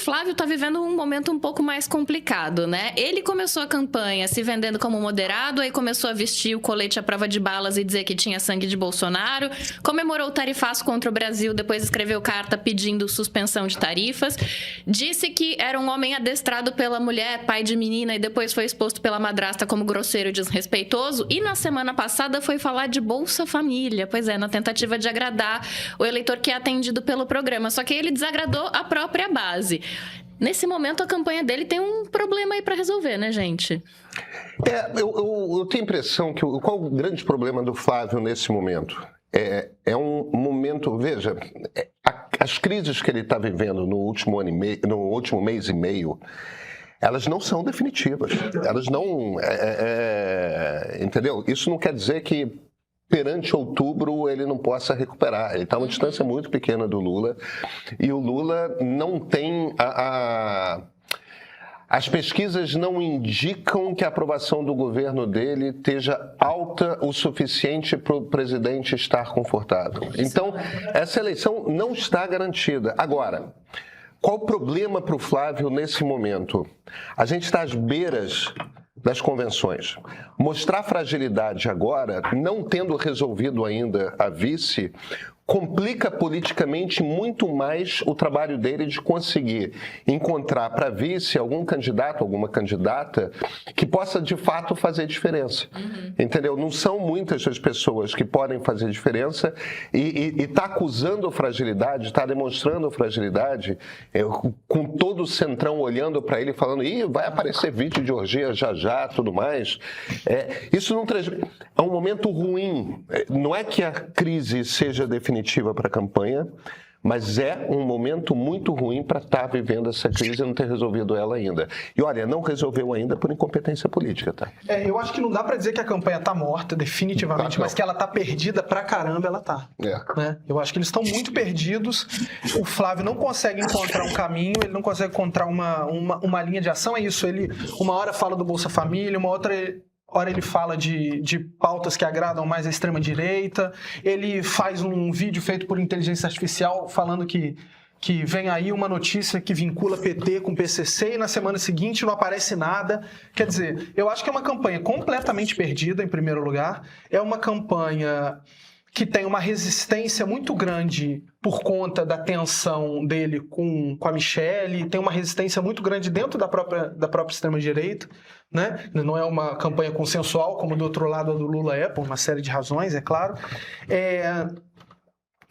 Flávio está vivendo um momento um pouco mais complicado, né? Ele começou a campanha se vendendo como moderado, aí começou a vestir o colete à prova de balas e dizer que tinha sangue de Bolsonaro, comemorou o tarifaço contra o Brasil, depois escreveu carta pedindo suspensão de tarifas, disse que era um homem adestrado pela mulher, pai de menina, e depois foi exposto pela madrasta como grosseiro e desrespeitoso, e na semana passada foi falar de Bolsa Família, pois é, na tentativa de agradar o eleitor que é atendido pelo programa, só que ele desagradou a própria base. Nesse momento, a campanha dele tem um problema aí para resolver, né, gente? Eu tenho a impressão que qual o grande problema do Flávio nesse momento? É um momento, veja, as crises que ele está vivendo no último ano e meio, no último mês e meio, elas não são definitivas. Elas não, entendeu? Isso não quer dizer que perante outubro ele não possa recuperar. Ele está a uma distância muito pequena do Lula e o Lula não tem as pesquisas não indicam que a aprovação do governo dele esteja alta o suficiente para o presidente estar confortável. Então, essa eleição não está garantida. Agora, qual o problema para o Flávio nesse momento? A gente está às beiras das convenções. Mostrar fragilidade agora, não tendo resolvido ainda a vice, complica politicamente muito mais o trabalho dele de conseguir encontrar para vice algum candidato, alguma candidata que possa de fato fazer diferença. Entendeu? Não são muitas as pessoas que podem fazer diferença e está acusando fragilidade, está demonstrando fragilidade, com todo o centrão olhando para ele falando, vai aparecer vídeo de orgia já, tudo mais. Isso não traz... É um momento ruim. Não é que a crise seja definitiva para a campanha, mas é um momento muito ruim para estar vivendo essa crise e não ter resolvido ela ainda. E olha, não resolveu ainda por incompetência política, tá? Eu acho que não dá para dizer que a campanha está morta, definitivamente, mas que ela está perdida pra caramba, ela tá. Né? Eu acho que eles estão muito perdidos. O Flávio não consegue encontrar um caminho, ele não consegue encontrar uma linha de ação. É isso, ele uma hora fala do Bolsa Família, uma outra hora ele fala de pautas que agradam mais a extrema-direita, ele faz um vídeo feito por inteligência artificial falando que vem aí uma notícia que vincula PT com PCC e na semana seguinte não aparece nada. Quer dizer, eu acho que é uma campanha completamente perdida, em primeiro lugar. É uma campanha que tem uma resistência muito grande por conta da tensão dele com a Michelle, tem uma resistência muito grande dentro da própria extrema-direita, né? Não é uma campanha consensual, como do outro lado a do Lula é, por uma série de razões, é claro.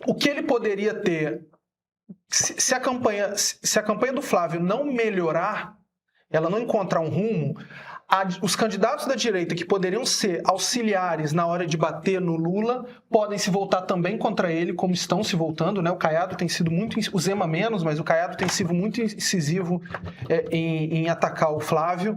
O que ele poderia ter, se a campanha do Flávio não melhorar, ela não encontrar um rumo, os candidatos da direita que poderiam ser auxiliares na hora de bater no Lula podem se voltar também contra ele, como estão se voltando, né? O Caiado tem sido muito... O Zema menos, mas o Caiado tem sido muito incisivo em atacar o Flávio.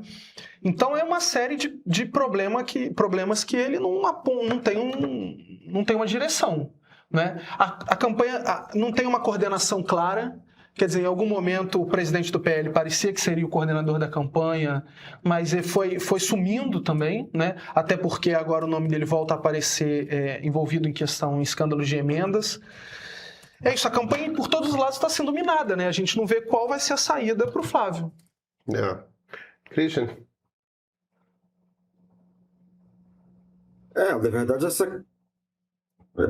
Então é uma série de problemas que ele não tem uma direção, né? A campanha não tem uma coordenação clara. Quer dizer, em algum momento o presidente do PL parecia que seria o coordenador da campanha, mas ele foi sumindo também, né? Até porque agora o nome dele volta a aparecer envolvido em escândalos de emendas. É isso, a campanha por todos os lados está sendo minada, né? A gente não vê qual vai ser a saída para o Flávio. Christian? Na verdade, essa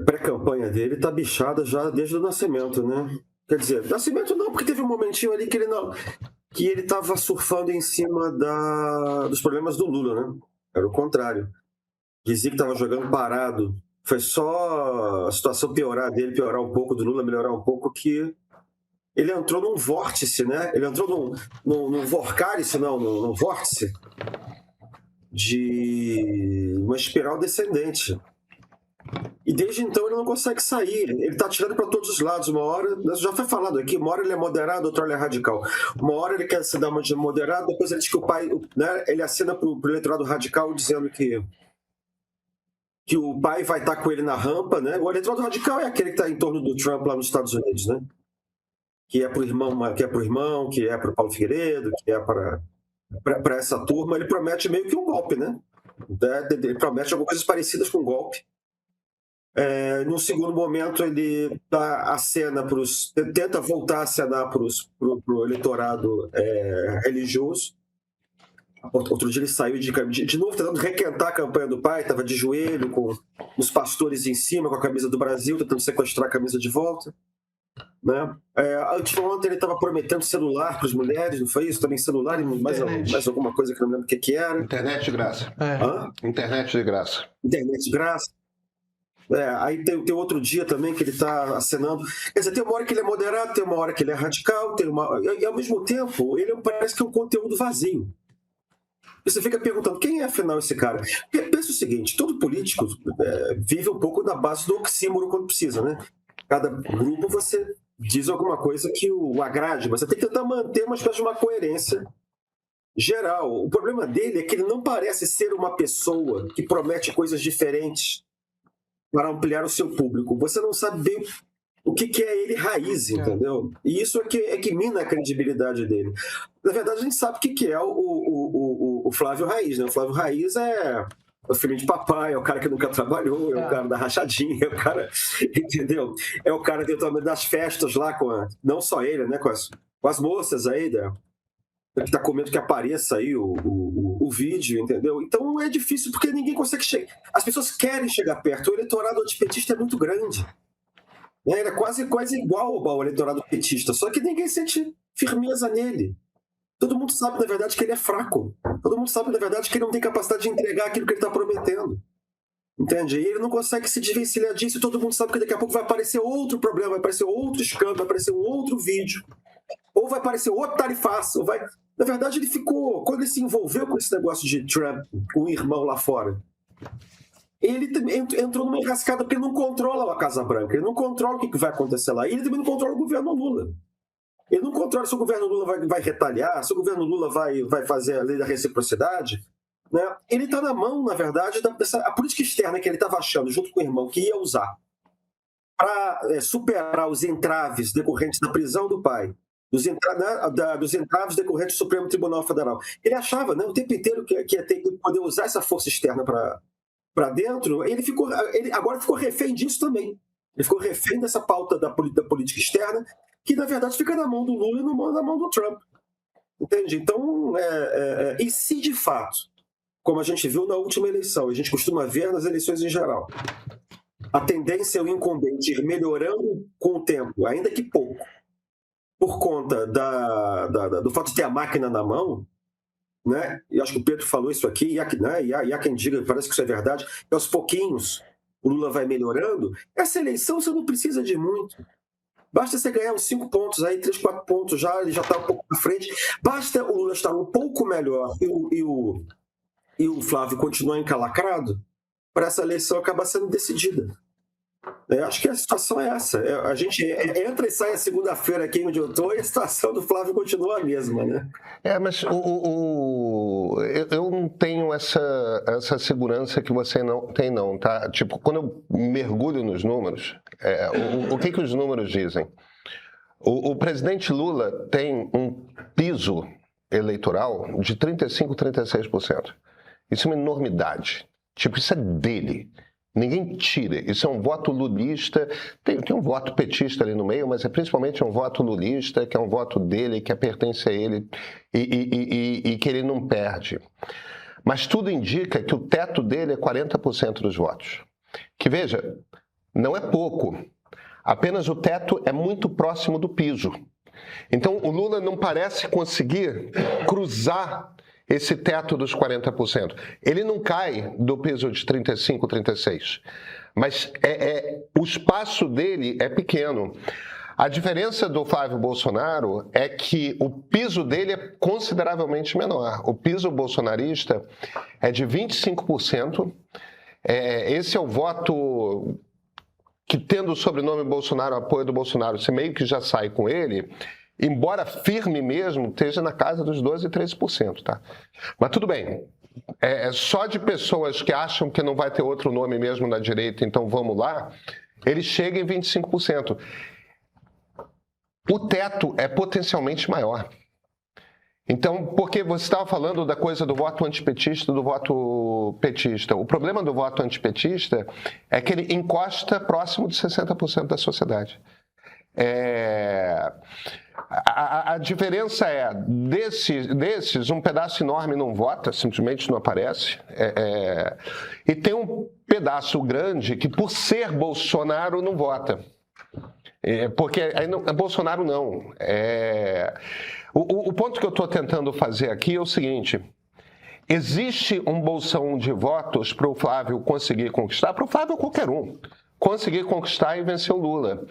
pré-campanha dele está bichada já desde o nascimento, né? Quer dizer, nascimento não, porque teve um momentinho ali que ele estava surfando em cima dos problemas do Lula, né? Era o contrário. Dizia que estava jogando parado. Foi só a situação piorar um pouco, do Lula melhorar um pouco, que ele entrou num vórtice, né? Ele entrou num vorkárice, num vórtice de uma espiral descendente. E desde então ele não consegue sair, ele está atirando para todos os lados. Uma hora, já foi falado aqui, uma hora ele é moderado, outra hora ele é radical. Uma hora ele quer se dar uma de moderado, depois ele diz que o pai, né, ele assina para o eleitorado radical dizendo que o pai vai estar com ele na rampa, né? O eleitorado radical é aquele que está em torno do Trump lá nos Estados Unidos, né? Que é para o irmão, que é para o Paulo Figueiredo, que é para essa turma. Ele promete meio que um golpe, né? Ele promete algumas coisas parecidas com um golpe. Num segundo momento, ele dá a cena tenta voltar a acenar pro eleitorado religioso. Outro dia ele saiu de novo tentando requentar a campanha do pai, estava de joelho, com os pastores em cima, com a camisa do Brasil, tentando sequestrar a camisa de volta. Né? Ontem ele estava prometendo celular para as mulheres, não foi isso? Também celular e mais alguma coisa que eu não lembro o que era. Internet de graça. Internet de graça. Internet de graça. Aí tem outro dia também que ele está acenando. Quer dizer, tem uma hora que ele é moderado, tem uma hora que ele é radical, e ao mesmo tempo ele parece que é um conteúdo vazio. Você fica perguntando, quem é afinal esse cara? Pensa o seguinte, todo político vive um pouco na base do oxímoro quando precisa, né? Cada grupo você diz alguma coisa que o agrade, mas você tem que tentar manter uma espécie de uma coerência geral. O problema dele é que ele não parece ser uma pessoa que promete coisas diferentes para ampliar o seu público. Você não sabe bem o que é ele raiz, entendeu? E isso é que mina a credibilidade dele. Na verdade, a gente sabe o que é o Flávio Raiz, né? O Flávio Raiz é o filho de papai, é o cara que nunca trabalhou, é o cara da rachadinha, é o cara, entendeu? É o cara das festas lá, não só ele, né? Com as moças aí, que tá com medo que apareça aí o vídeo, entendeu? Então é difícil porque ninguém consegue chegar. As pessoas querem chegar perto. O eleitorado antipetista é muito grande. Ele é quase igual ao eleitorado petista, só que ninguém sente firmeza nele. Todo mundo sabe, na verdade, que ele é fraco. Todo mundo sabe, na verdade, que ele não tem capacidade de entregar aquilo que ele está prometendo. Entende? E ele não consegue se desvencilhar disso, e todo mundo sabe que daqui a pouco vai aparecer outro problema, vai aparecer outro escândalo, vai aparecer um outro vídeo, ou vai aparecer outro tarifaço, Na verdade, ele ficou... Quando ele se envolveu com esse negócio de Trump, com o irmão lá fora, ele entrou numa enrascada porque ele não controla a Casa Branca, ele não controla o que vai acontecer lá, e ele também não controla o governo Lula. Ele não controla se o governo Lula vai retalhar, se o governo Lula vai fazer a lei da reciprocidade. Né? Ele está na mão, na verdade, a política externa que ele estava achando, junto com o irmão, que ia usar para superar os entraves decorrentes da prisão do pai, dos entraves decorrentes do Supremo Tribunal Federal. Ele achava, né, o tempo inteiro que ia ter que poder usar essa força externa para dentro. Ele agora ficou refém disso também. Ele ficou refém dessa pauta da política externa, que na verdade fica na mão do Lula e na mão do Trump. Entende? Então, e se de fato, como a gente viu na última eleição, a gente costuma ver nas eleições em geral, a tendência é o incumbente ir melhorando com o tempo, ainda que pouco, por conta do fato de ter a máquina na mão, né? E acho que o Pedro falou isso aqui, e há quem diga, parece que isso é verdade, que aos pouquinhos o Lula vai melhorando. Essa eleição você não precisa de muito. Basta você ganhar uns 5 pontos, aí 3, 4 pontos já, ele já está um pouco na frente. Basta o Lula estar um pouco melhor e o Flávio continuar encalacrado para essa eleição acabar sendo decidida. Acho que a situação é essa. A gente entra e sai a segunda-feira aqui onde eu estou e a situação do Flávio continua a mesma, né? Mas eu não tenho essa segurança que você não tem, não, tá? Tipo, quando eu mergulho nos números, o que os números dizem? O presidente Lula tem um piso eleitoral de 35%, 36%. Isso é uma enormidade. Tipo, isso é dele. Ninguém tira. Isso é um voto lulista. Tem um voto petista ali no meio, mas é principalmente um voto lulista, que é um voto dele, que pertence a ele e que ele não perde. Mas tudo indica que o teto dele é 40% dos votos. Que, veja, não é pouco. Apenas o teto é muito próximo do piso. Então, o Lula não parece conseguir cruzar esse teto dos 40%. Ele não cai do piso de 35, 36. Mas o espaço dele é pequeno. A diferença do Flávio Bolsonaro é que o piso dele é consideravelmente menor. O piso bolsonarista é de 25%. Esse é o voto que, tendo o sobrenome Bolsonaro, o apoio do Bolsonaro, você meio que já sai com ele, embora firme mesmo, esteja na casa dos 12%, 13%, tá? Mas tudo bem. Só de pessoas que acham que não vai ter outro nome mesmo na direita, então vamos lá, ele chega em 25%. O teto é potencialmente maior. Então, porque você estava falando da coisa do voto antipetista, do voto petista. O problema do voto antipetista é que ele encosta próximo de 60% da sociedade. A diferença é, desses, um pedaço enorme não vota, simplesmente não aparece. E tem um pedaço grande que, por ser Bolsonaro, não vota. Porque aí Bolsonaro não. O ponto que eu estou tentando fazer aqui é o seguinte: existe um bolsão de votos para o Flávio conseguir conquistar, para o Flávio qualquer um, conseguir conquistar e vencer o Lula.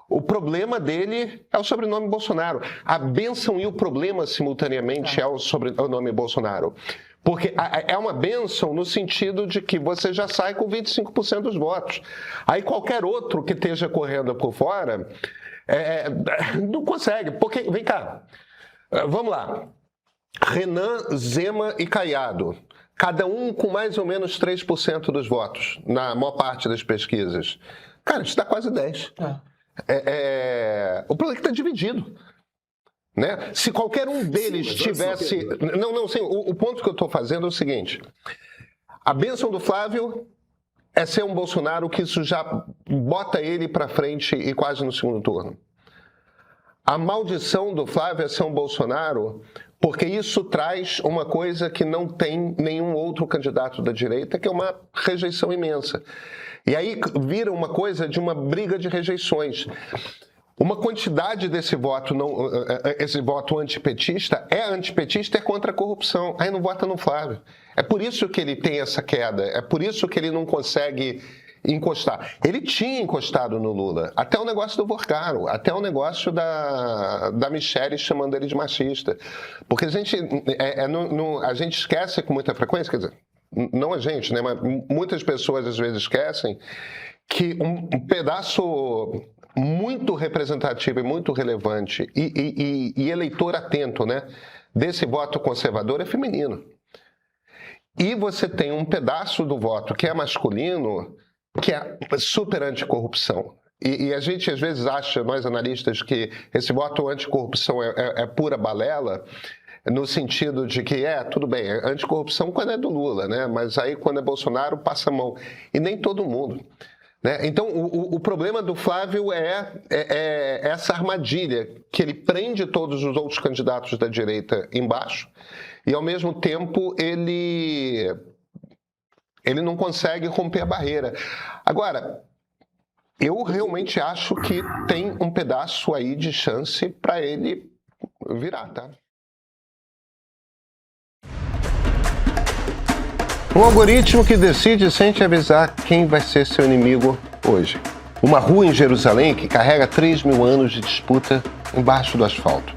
O problema dele é o sobrenome Bolsonaro. A bênção e o problema, simultaneamente, é o sobrenome Bolsonaro. Porque é uma bênção no sentido de que você já sai com 25% dos votos. Aí qualquer outro que esteja correndo por fora não consegue. Porque, vem cá, vamos lá. Renan, Zema e Caiado. Cada um com mais ou menos 3% dos votos, na maior parte das pesquisas. Cara, isso dá quase 10%. O problema é que está dividido. Né? Se qualquer um deles tivesse... O ponto que eu estou fazendo é o seguinte: a bênção do Flávio é ser um Bolsonaro, que isso já bota ele para frente e quase no segundo turno. A maldição do Flávio é ser um Bolsonaro, porque isso traz uma coisa que não tem nenhum outro candidato da direita, que é uma rejeição imensa. E aí vira uma coisa de uma briga de rejeições. Uma quantidade desse voto, esse voto antipetista é contra a corrupção. Aí não vota no Flávio. É por isso que ele tem essa queda. É por isso que ele não consegue encostar. Ele tinha encostado no Lula. Até o negócio do Vorcaro. Até o negócio da Michelle chamando ele de machista. Porque a gente esquece com muita frequência, quer dizer, não a gente, né? Mas muitas pessoas às vezes esquecem que um pedaço muito representativo e muito relevante e eleitor atento, né, desse voto conservador é feminino. E você tem um pedaço do voto que é masculino, que é super anticorrupção. E a gente às vezes acha, nós analistas, que esse voto anticorrupção é pura balela, no sentido de que, tudo bem, é anticorrupção quando é do Lula, né? Mas aí quando é Bolsonaro passa a mão. E nem todo mundo. Né? Então, o problema do Flávio é essa armadilha, que ele prende todos os outros candidatos da direita embaixo e, ao mesmo tempo, ele não consegue romper a barreira. Agora, eu realmente acho que tem um pedaço aí de chance para ele virar, tá? Um algoritmo que decide sem te avisar quem vai ser seu inimigo hoje. Uma rua em Jerusalém que carrega 3.000 anos de disputa embaixo do asfalto.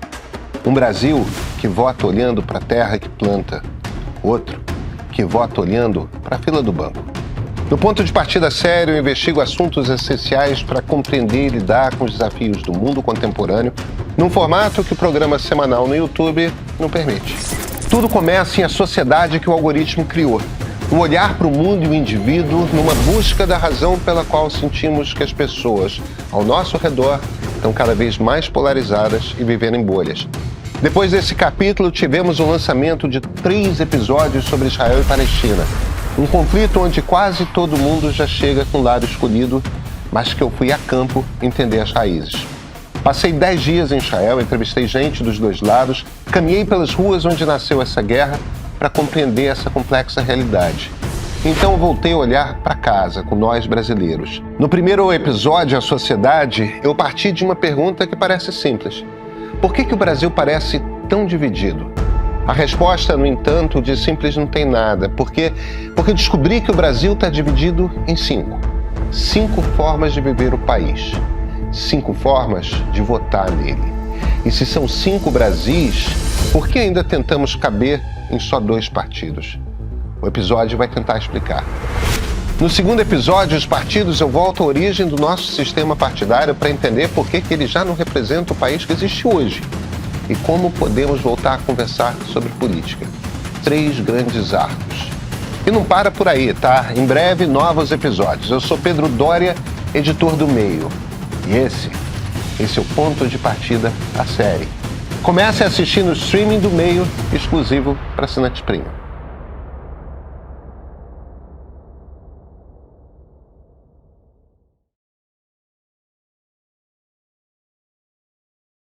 Um Brasil que vota olhando para a terra que planta. Outro que vota olhando para a fila do banco. No Ponto de Partida Sério, eu investigo assuntos essenciais para compreender e lidar com os desafios do mundo contemporâneo, num formato que o programa semanal no YouTube não permite. Tudo começa em A Sociedade que o Algoritmo criou. Um olhar para o mundo e o indivíduo numa busca da razão pela qual sentimos que as pessoas ao nosso redor estão cada vez mais polarizadas e vivendo em bolhas. Depois desse capítulo, tivemos o lançamento de 3 episódios sobre Israel e Palestina. Um conflito onde quase todo mundo já chega com o lado escolhido, mas que eu fui a campo entender as raízes. Passei 10 dias em Israel, entrevistei gente dos dois lados, caminhei pelas ruas onde nasceu essa guerra para compreender essa complexa realidade. Então eu voltei a olhar para casa, com nós brasileiros. No primeiro episódio, A Sociedade, eu parti de uma pergunta que parece simples. Por que o Brasil parece tão dividido? A resposta, no entanto, de simples não tem nada. Porque descobri que o Brasil está dividido em 5. 5 formas de viver o país. 5 formas de votar nele. E se são 5 Brasis, por que ainda tentamos caber em só 2 partidos? O episódio vai tentar explicar. No segundo episódio, Os Partidos, eu volto à origem do nosso sistema partidário para entender por que ele já não representa o país que existe hoje e como podemos voltar a conversar sobre política. 3 grandes arcos. E não para por aí, tá? Em breve, novos episódios. Eu sou Pedro Doria, editor do Meio. E esse é o Ponto de Partida, a série. Comece a assistir no streaming do Meio, exclusivo para assinante Premium.